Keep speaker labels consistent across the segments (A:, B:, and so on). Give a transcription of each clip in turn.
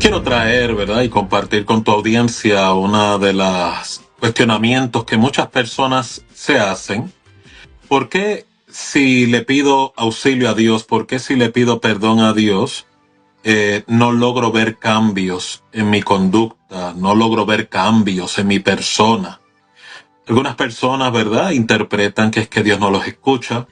A: quiero traer, ¿verdad? Y compartir con tu audiencia una de los cuestionamientos que muchas personas se hacen. ¿Por qué si le pido auxilio a Dios, por qué si le pido perdón a Dios, no logro ver cambios en mi conducta, no logro ver cambios en mi persona? Algunas personas, ¿verdad?, interpretan que es que Dios no los escucha.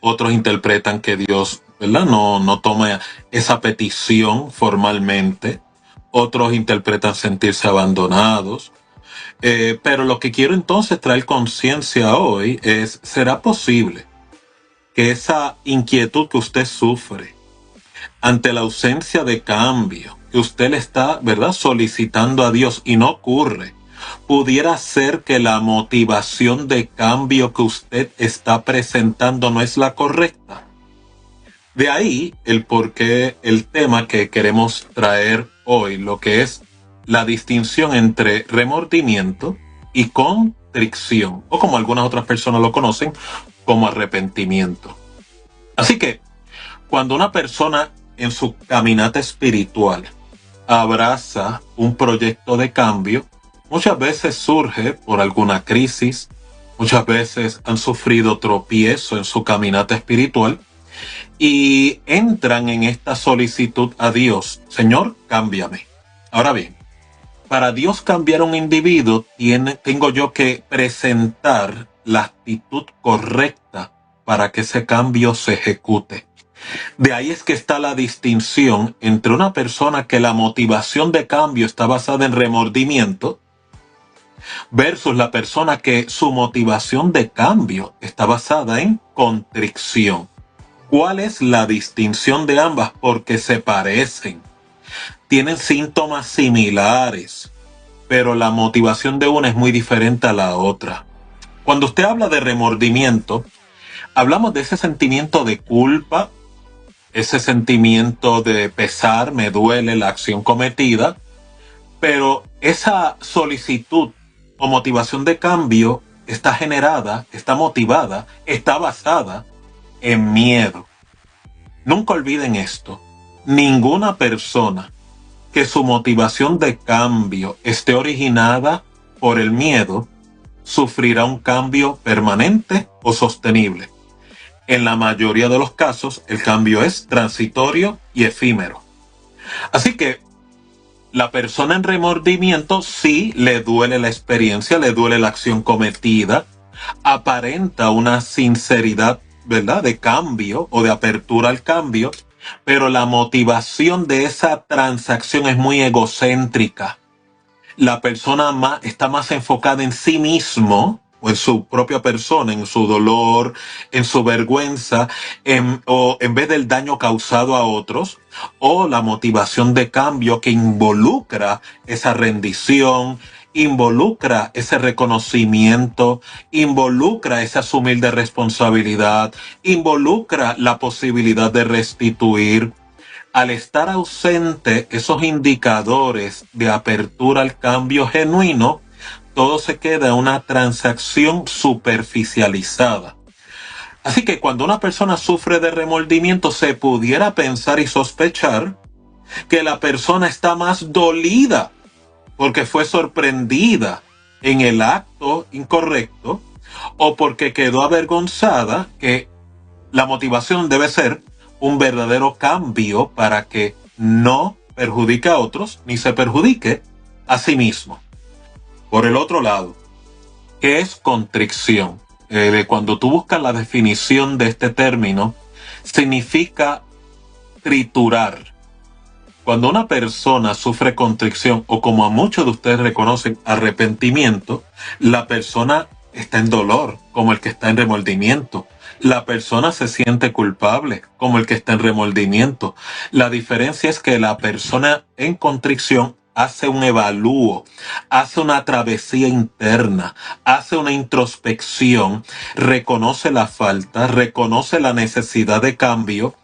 A: Otros interpretan que Dios, ¿verdad?, no toma esa petición formalmente. Otros interpretan sentirse abandonados. Pero lo que quiero entonces traer conciencia hoy es, ¿será posible que esa inquietud que usted sufre ante la ausencia de cambio, que usted le está, ¿verdad?, solicitando a Dios y no ocurre, pudiera ser que la motivación de cambio que usted está presentando no es la correcta? De ahí el porqué, el tema que queremos traer hoy, lo que es la distinción entre remordimiento y contrición, o como algunas otras personas lo conocen, como arrepentimiento. Así que, cuando una persona en su caminata espiritual abraza un proyecto de cambio, muchas veces surge por alguna crisis, muchas veces han sufrido tropiezo en su caminata espiritual y entran en esta solicitud a Dios: Señor, cámbiame. Ahora bien, para Dios cambiar a un individuo, tengo yo que presentar la actitud correcta para que ese cambio se ejecute. De ahí es que está la distinción entre una persona que la motivación de cambio está basada en remordimiento versus la persona que su motivación de cambio está basada en contrición. ¿Cuál es la distinción de ambas? Porque se parecen, tienen síntomas similares, pero la motivación de una es muy diferente a la otra. Cuando usted habla de remordimiento, hablamos de ese sentimiento de culpa, ese sentimiento de pesar, me duele la acción cometida, pero esa solicitud o motivación de cambio está generada, está motivada, está basada en miedo. Nunca olviden esto: ninguna persona que su motivación de cambio esté originada por el miedo sufrirá un cambio permanente o sostenible. En la mayoría de los casos, el cambio es transitorio y efímero. Así que la persona en remordimiento sí le duele la experiencia, le duele la acción cometida, aparenta una sinceridad, ¿verdad?, de cambio o de apertura al cambio, pero la motivación de esa transacción es muy egocéntrica. La persona está más enfocada en sí mismo o en su propia persona, en su dolor, en su vergüenza, o en vez del daño causado a otros, o la motivación de cambio que involucra esa rendición, involucra ese reconocimiento, involucra ese asumir de responsabilidad, involucra la posibilidad de restituir. Al estar ausente esos indicadores de apertura al cambio genuino, todo se queda en una transacción superficializada. Así que cuando una persona sufre de remordimiento, se pudiera pensar y sospechar que la persona está más dolida porque fue sorprendida en el acto incorrecto, o porque quedó avergonzada, que la motivación debe ser un verdadero cambio para que no perjudique a otros ni se perjudique a sí mismo. Por el otro lado, ¿qué es contrición? Cuando tú buscas la definición de este término, significa triturar. Cuando una persona sufre contrición, o como a muchos de ustedes reconocen, arrepentimiento, la persona está en dolor, como el que está en remordimiento. La persona se siente culpable, como el que está en remordimiento. La diferencia es que la persona en contrición hace un evalúo, hace una travesía interna, hace una introspección, reconoce la falta, reconoce la necesidad de cambio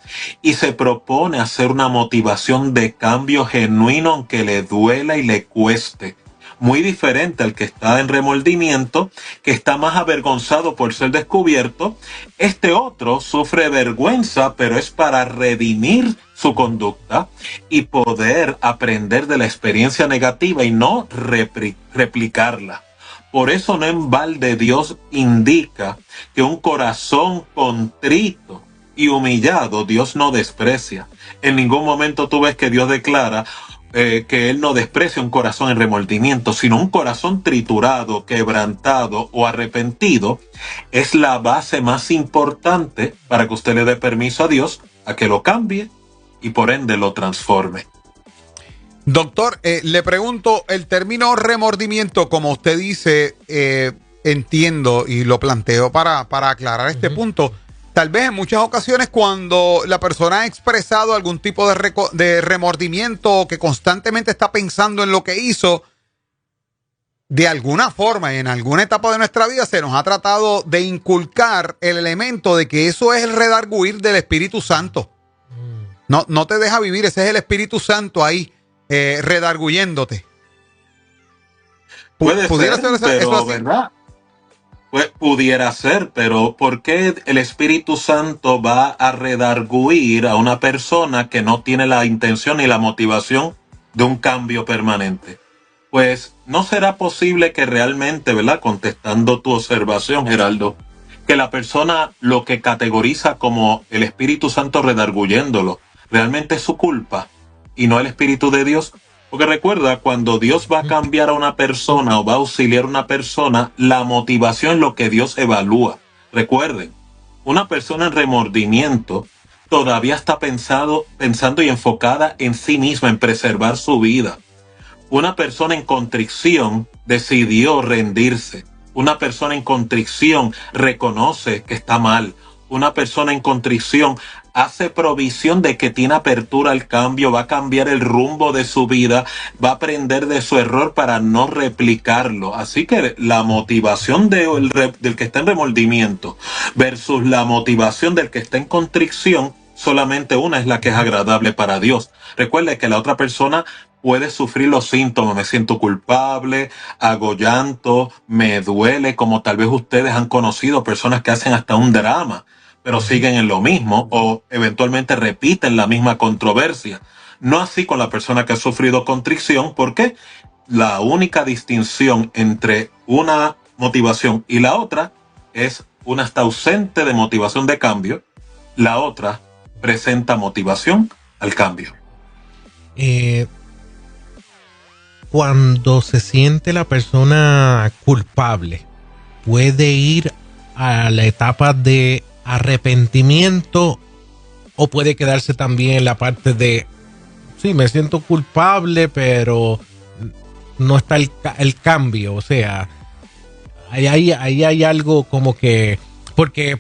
A: y se propone hacer una motivación de cambio genuino, aunque le duela y le cueste. Muy diferente al que está en remordimiento, que está más avergonzado por ser descubierto. Este otro sufre vergüenza, pero es para redimir su conducta y poder aprender de la experiencia negativa y no replicarla. Por eso no en balde Dios indica que un corazón contrito y humillado Dios no desprecia. En ningún momento tú ves que Dios declara que Él no desprecia un corazón en remordimiento, sino un corazón triturado, quebrantado o arrepentido es la base más importante para que usted le dé permiso a Dios a que lo cambie y por ende lo transforme.
B: Doctor, le pregunto, el término remordimiento, como usted dice, entiendo y lo planteo para aclarar este punto. Tal vez en muchas ocasiones cuando la persona ha expresado algún tipo de remordimiento o que constantemente está pensando en lo que hizo, de alguna forma, en alguna etapa de nuestra vida se nos ha tratado de inculcar el elemento de que eso es el redarguir del Espíritu Santo. No te deja vivir, ese es el Espíritu Santo ahí. Redarguyéndote.
A: Pudiera ser, pero ¿verdad? Pues pudiera ser, pero ¿por qué el Espíritu Santo va a redarguir a una persona que no tiene la intención ni la motivación de un cambio permanente? Pues no será posible que realmente, ¿verdad? Contestando tu observación, Geraldo, que la persona lo que categoriza como el Espíritu Santo redarguyéndolo realmente es su culpa y no el Espíritu de Dios. Porque recuerda, cuando Dios va a cambiar a una persona o va a auxiliar a una persona, la motivación es lo que Dios evalúa. Recuerden, una persona en remordimiento todavía está pensando y enfocada en sí misma, en preservar su vida. Una persona en contrición decidió rendirse. Una persona en contrición reconoce que está mal. Una persona en contrición hace provisión de que tiene apertura al cambio, va a cambiar el rumbo de su vida, va a aprender de su error para no replicarlo. Así que la motivación del que está en remordimiento versus la motivación del que está en contrición, solamente una es la que es agradable para Dios. Recuerde que la otra persona puede sufrir los síntomas, me siento culpable, hago llanto, me duele, como tal vez ustedes han conocido personas que hacen hasta un drama, pero siguen en lo mismo o eventualmente repiten la misma controversia. No así con la persona que ha sufrido contrición, porque la única distinción entre una motivación y la otra es una está ausente de motivación de cambio, la otra presenta motivación al cambio.
C: Cuando se siente la persona culpable, puede ir a la etapa de arrepentimiento o puede quedarse también en la parte de sí, me siento culpable, pero no está el cambio. O sea, ahí hay algo como que porque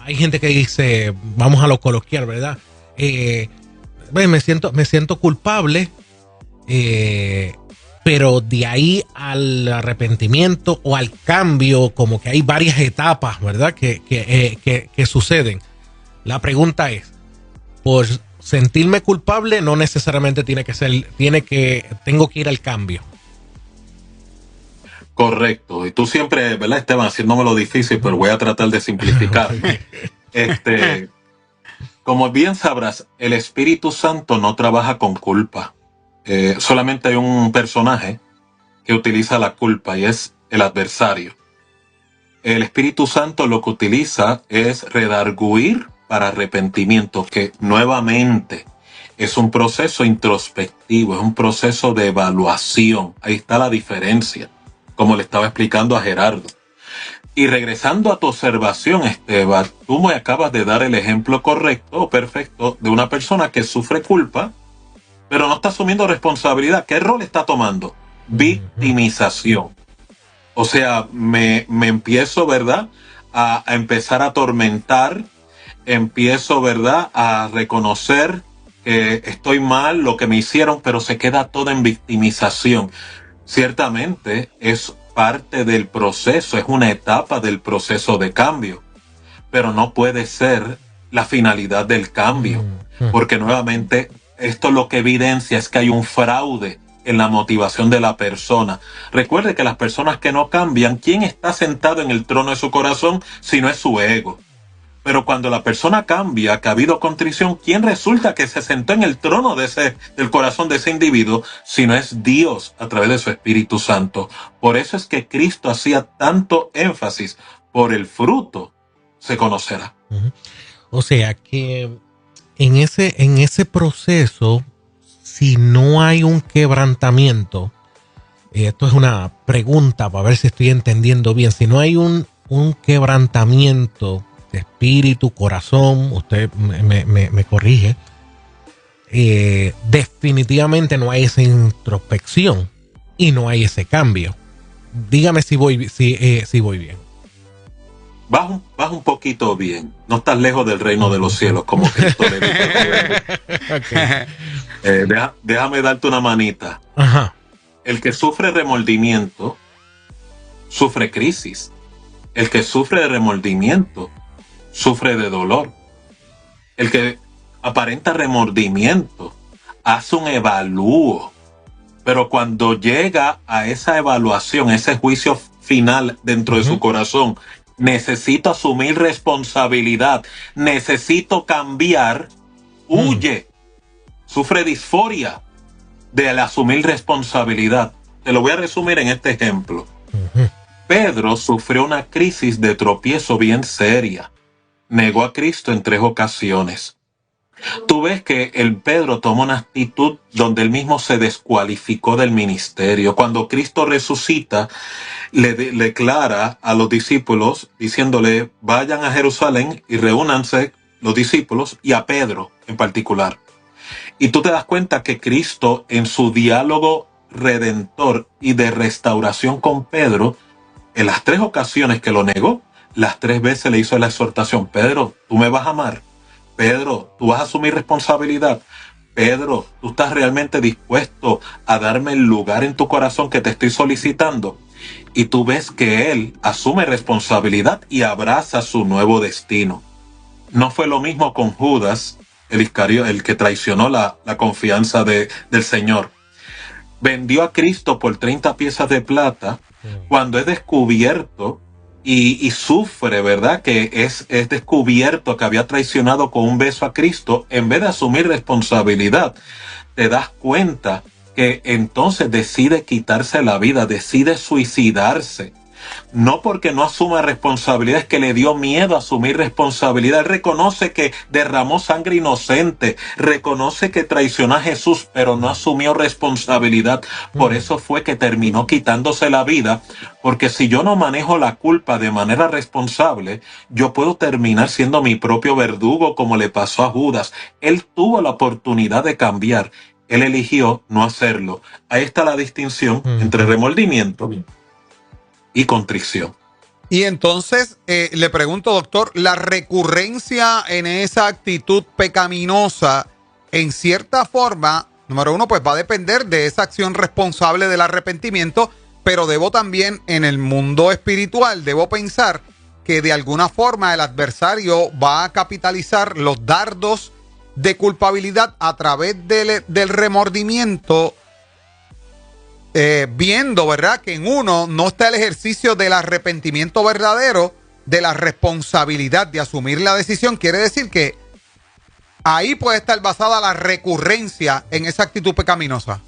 C: hay gente que dice, vamos a lo coloquial, ¿verdad? Me siento culpable, pero de ahí al arrepentimiento o al cambio, como que hay varias etapas, ¿verdad? Que suceden. La pregunta es, por sentirme culpable no necesariamente tengo que ir al cambio.
A: Correcto. Y tú siempre, ¿verdad, Esteban? Haciéndome lo difícil, pero voy a tratar de simplificar. Como bien sabrás, el Espíritu Santo no trabaja con culpa. Solamente hay un personaje que utiliza la culpa y es el adversario. El Espíritu Santo lo que utiliza es redarguir para arrepentimiento, que nuevamente es un proceso introspectivo, es un proceso de evaluación. Ahí está la diferencia, como le estaba explicando a Gerardo. Y regresando a tu observación, Esteban, tú me acabas de dar el ejemplo correcto o perfecto de una persona que sufre culpa, pero no está asumiendo responsabilidad. ¿Qué rol está tomando? Victimización. O sea, me empiezo, ¿verdad?, a empezar a atormentar, empiezo, ¿verdad?, a reconocer que estoy mal, lo que me hicieron, pero se queda todo en victimización. Ciertamente es parte del proceso, es una etapa del proceso de cambio, pero no puede ser la finalidad del cambio, porque nuevamente esto lo que evidencia es que hay un fraude en la motivación de la persona. Recuerde que las personas que no cambian, ¿quién está sentado en el trono de su corazón si no es su ego? Pero cuando la persona cambia, que ha habido contrición, ¿quién resulta que se sentó en el trono del corazón de ese individuo? Si no es Dios a través de su Espíritu Santo. Por eso es que Cristo hacía tanto énfasis: por el fruto se conocerá.
C: O sea que en ese proceso, si no hay un quebrantamiento, esto es una pregunta para ver si estoy entendiendo bien, si no hay un quebrantamiento de espíritu, corazón, usted me corrige, definitivamente no hay esa introspección y no hay ese cambio. Dígame si voy bien.
A: Vas un poquito bien. No estás lejos del reino de los cielos, como Cristo le dijo.
C: Okay.
A: Déjame darte una manita.
C: Ajá.
A: El que sufre remordimiento, sufre crisis. El que sufre de remordimiento, sufre de dolor. El que aparenta remordimiento, hace un evalúo. Pero cuando llega a esa evaluación, ese juicio final dentro de su corazón, necesito asumir responsabilidad, necesito cambiar, huye, sufre disforia del asumir responsabilidad. Te lo voy a resumir en este ejemplo. Pedro sufrió una crisis de tropiezo bien seria. Negó a Cristo en 3 ocasiones. Tú ves que el Pedro tomó una actitud donde él mismo se descualificó del ministerio. Cuando Cristo resucita, le declara a los discípulos, diciéndole: vayan a Jerusalén y reúnanse los discípulos, y a Pedro en particular. Y tú te das cuenta que Cristo, en su diálogo redentor y de restauración con Pedro, en las 3 ocasiones que lo negó, las 3 veces le hizo la exhortación: Pedro, tú me vas a amar. Pedro, tú vas a asumir responsabilidad. Pedro, tú estás realmente dispuesto a darme el lugar en tu corazón que te estoy solicitando. Y tú ves que él asume responsabilidad y abraza su nuevo destino. No fue lo mismo con Judas, el que traicionó la confianza del Señor. Vendió a Cristo por 30 piezas de plata. Cuando es descubierto y sufre, ¿verdad? Que es descubierto que había traicionado con un beso a Cristo, en vez de asumir responsabilidad, te das cuenta que entonces decide quitarse la vida, decide suicidarse. No porque no asuma responsabilidad, es que le dio miedo a asumir responsabilidad. Él reconoce que derramó sangre inocente, reconoce que traicionó a Jesús, pero no asumió responsabilidad. Por eso fue que terminó quitándose la vida, porque si yo no manejo la culpa de manera responsable, yo puedo terminar siendo mi propio verdugo, como le pasó a Judas. Él tuvo la oportunidad de cambiar, él eligió no hacerlo. Ahí está la distinción entre remordimiento y contrición.
B: Y entonces le pregunto, doctor, la recurrencia en esa actitud pecaminosa, en cierta forma, número uno, pues va a depender de esa acción responsable del arrepentimiento, pero debo también, en el mundo espiritual, debo pensar que de alguna forma el adversario va a capitalizar los dardos de culpabilidad a través del remordimiento, viendo, ¿verdad?, que en uno no está el ejercicio del arrepentimiento verdadero, de la responsabilidad de asumir la decisión. Quiere decir que ahí puede estar basada la recurrencia en esa actitud pecaminosa.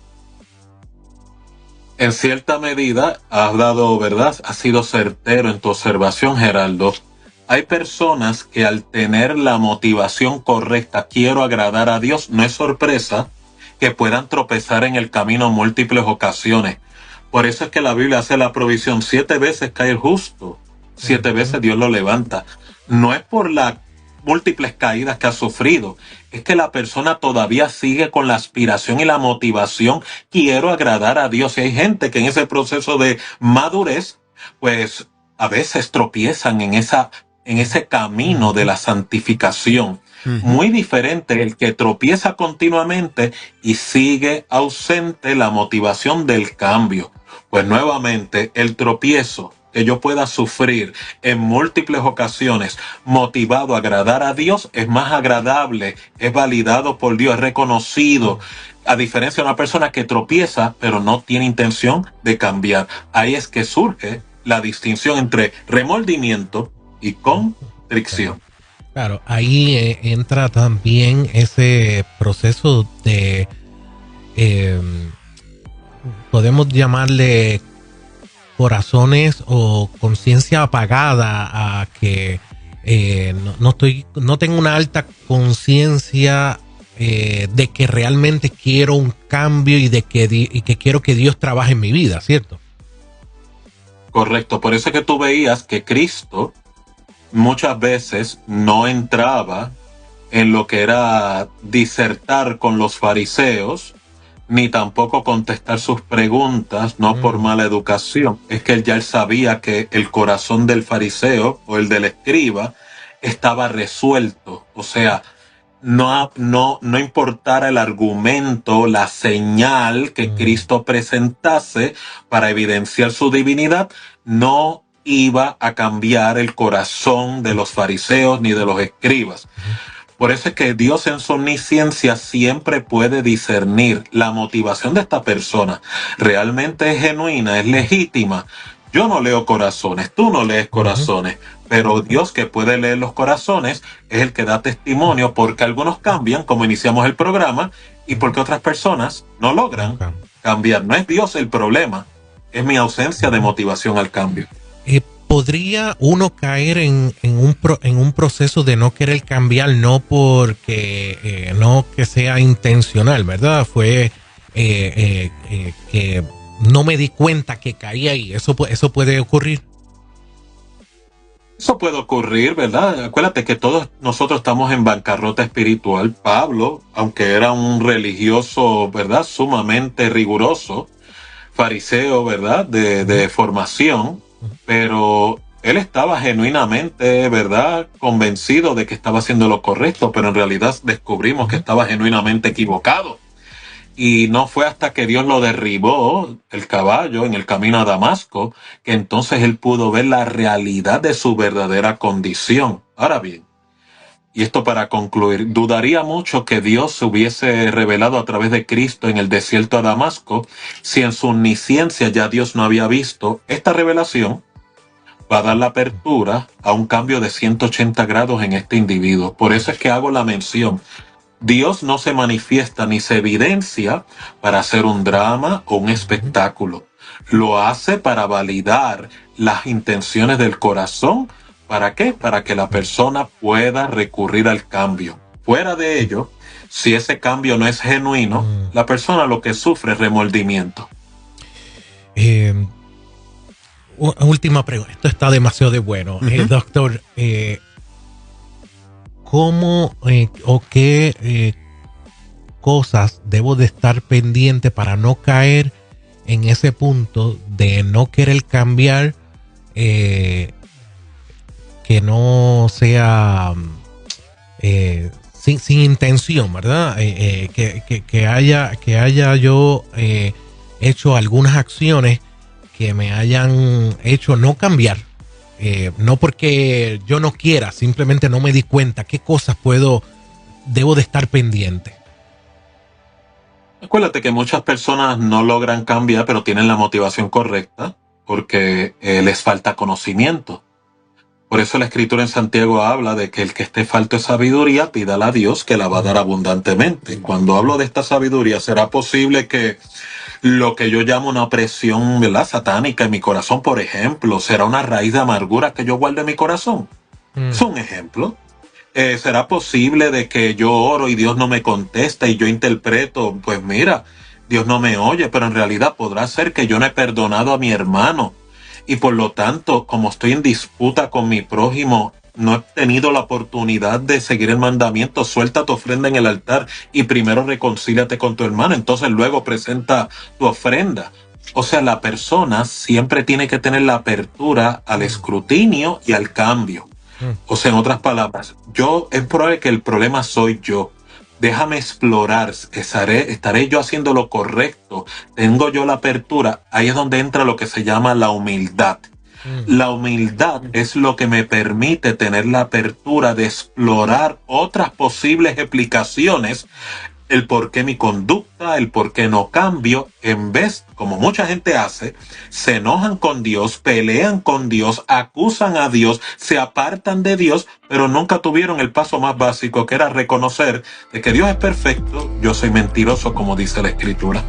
A: En cierta medida, has dado, ¿verdad? Has sido certero en tu observación, Geraldo. Hay personas que al tener la motivación correcta, quiero agradar a Dios, no es sorpresa que puedan tropezar en el camino en múltiples ocasiones. Por eso es que la Biblia hace la provisión: 7 veces cae el justo, 7 veces Dios lo levanta. No es por las múltiples caídas que ha sufrido, es que la persona todavía sigue con la aspiración y la motivación: quiero agradar a Dios. Y hay gente que en ese proceso de madurez, pues a veces tropiezan en ese camino de la santificación. Muy diferente el que tropieza continuamente y sigue ausente la motivación del cambio. Pues nuevamente, el tropiezo que yo pueda sufrir en múltiples ocasiones motivado a agradar a Dios es más agradable, es validado por Dios, es reconocido, a diferencia de una persona que tropieza pero no tiene intención de cambiar. Ahí es que surge la distinción entre remordimiento y contrición.
C: Claro, ahí entra también ese proceso de, eh, podemos llamarle corazones o conciencia apagada, a que no tengo una alta conciencia de que realmente quiero un cambio y de que quiero que Dios trabaje en mi vida, ¿cierto?
A: Correcto, por eso es que tú veías que Cristo muchas veces no entraba en lo que era disertar con los fariseos, ni tampoco contestar sus preguntas, no por mala educación. Es que él sabía que el corazón del fariseo o el del escriba estaba resuelto. O sea, no importara el argumento, la señal que Cristo presentase para evidenciar su divinidad, no iba a cambiar el corazón de los fariseos ni de los escribas. Por eso es que Dios en su omnisciencia siempre puede discernir la motivación de esta persona. ¿Realmente es genuina, es legítima? Yo no leo corazones, tú no lees corazones, pero Dios, que puede leer los corazones, es el que da testimonio, porque algunos cambian, como iniciamos el programa, y porque otras personas no logran cambiar. No es Dios el problema, es mi ausencia de motivación al cambio.
C: ¿Podría uno caer en un proceso de no querer cambiar, no porque no que sea intencional, ¿verdad? Fue que no me di cuenta que caí ahí. Eso puede ocurrir.
A: Eso puede ocurrir, ¿verdad? Acuérdate que todos nosotros estamos en bancarrota espiritual. Pablo, aunque era un religioso, ¿verdad?, sumamente riguroso, fariseo, ¿verdad?, de formación, pero él estaba genuinamente, ¿verdad?, convencido de que estaba haciendo lo correcto, pero en realidad descubrimos que estaba genuinamente equivocado. Y no fue hasta que Dios lo derribó, el caballo, en el camino a Damasco, que entonces él pudo ver la realidad de su verdadera condición. Ahora bien, y esto para concluir, dudaría mucho que Dios se hubiese revelado a través de Cristo en el desierto de Damasco si en su omnisciencia ya Dios no había visto esta revelación. Va a dar la apertura a un cambio de 180 grados en este individuo. Por eso es que hago la mención. Dios no se manifiesta ni se evidencia para hacer un drama o un espectáculo. Lo hace para validar las intenciones del corazón. ¿Para qué? Para que la persona pueda recurrir al cambio. Fuera de ello, si ese cambio no es genuino, la persona lo que sufre es remordimiento.
C: Última pregunta. Esto está demasiado de bueno. Doctor, ¿cómo o qué cosas debo de estar pendiente para no caer en ese punto de no querer cambiar, que no sea sin intención, ¿verdad? Que haya yo hecho algunas acciones que me hayan hecho no cambiar? No porque yo no quiera, simplemente no me di cuenta qué cosas debo de estar pendiente.
A: Acuérdate que muchas personas no logran cambiar, pero tienen la motivación correcta porque les falta conocimiento. Por eso la Escritura en Santiago habla de que el que esté falto de sabiduría, pídala a Dios, que la va a dar abundantemente. Cuando hablo de esta sabiduría, ¿será posible que lo que yo llamo una opresión, ¿verdad?, satánica en mi corazón, por ejemplo, será una raíz de amargura que yo guarde en mi corazón? Es un ejemplo. ¿Será posible de que yo oro y Dios no me contesta y yo interpreto, pues mira, Dios no me oye, pero en realidad podrá ser que yo no he perdonado a mi hermano y por lo tanto, como estoy en disputa con mi prójimo, no he tenido la oportunidad de seguir el mandamiento? Suelta tu ofrenda en el altar y primero reconcíliate con tu hermano, entonces luego presenta tu ofrenda. O sea, la persona siempre tiene que tener la apertura al escrutinio y al cambio. O sea, en otras palabras, es probable que el problema soy yo. Déjame explorar, estaré yo haciendo lo correcto, tengo yo la apertura. Ahí es donde entra lo que se llama la humildad. La humildad es lo que me permite tener la apertura de explorar otras posibles explicaciones el por qué mi conducta, el por qué no cambio. En vez, como mucha gente hace, se enojan con Dios, pelean con Dios, acusan a Dios, se apartan de Dios, pero nunca tuvieron el paso más básico, que era reconocer de que Dios es perfecto, yo soy mentiroso, como dice la Escritura.